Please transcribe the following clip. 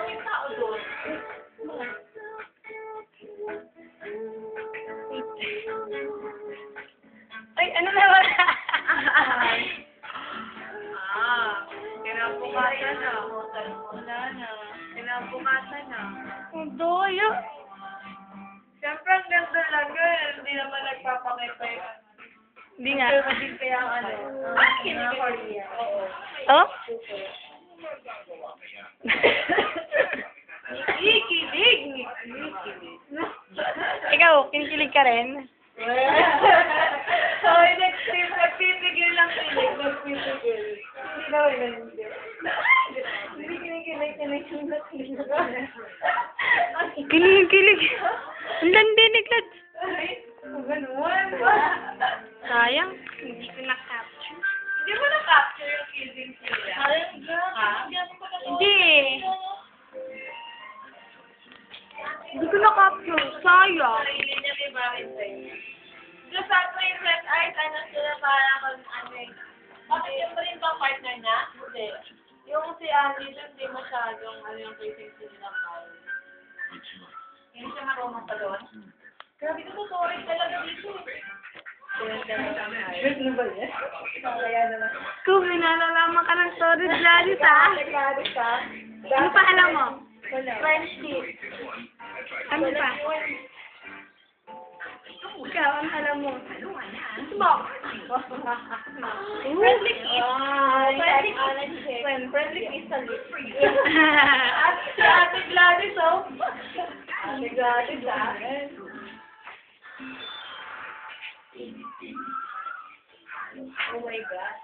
maraming tao doon. Ay, ano naman? Kinabukasan na. Wala na. Kinabukasan na. Ang doyo. Siyempre, ang ganda lang yun. Hindi naman nagpapakita yun. Hindi nga. Pero din kaya ang ano. Korea. Oo. Oh? Kikilig. Ikaw, kinikilig ka rin? Hoy, next time, nagpipigil lang kilig. Nagpipigil. Hindi daw yun. Hindi kinikilig. Kilig. Ang landi ni Glad. Ay, ganun. Sayang, hindi ko na-capture. Hindi mo na-capture yung kissing sila. Ha? Hindi. Hindi ko na-capture. Sayang. Sarili niya may bakit sa'yo. Just sa Princess Art, ano sila parang ano yung... Bakit yung rin ba partner niya? Hindi. Yung si Annie doon, hindi masyadong ano yung kissing sila ng tao. Hindi siya marunong pa doon. Grabe ko tuturin talaga dito eh. Ano ba yan? Kaya naman. Kung may nalalaman ka ng story, Gladys, ha? Gladys ha? Ano pa alam mo? Friendship. Ano pa? Ikaw, ano alam mo? Smoke. Friendly kiss. Friendly kiss sa lips. At si Ate Gladys, oh. Ate Gladys, ah. Oh my God.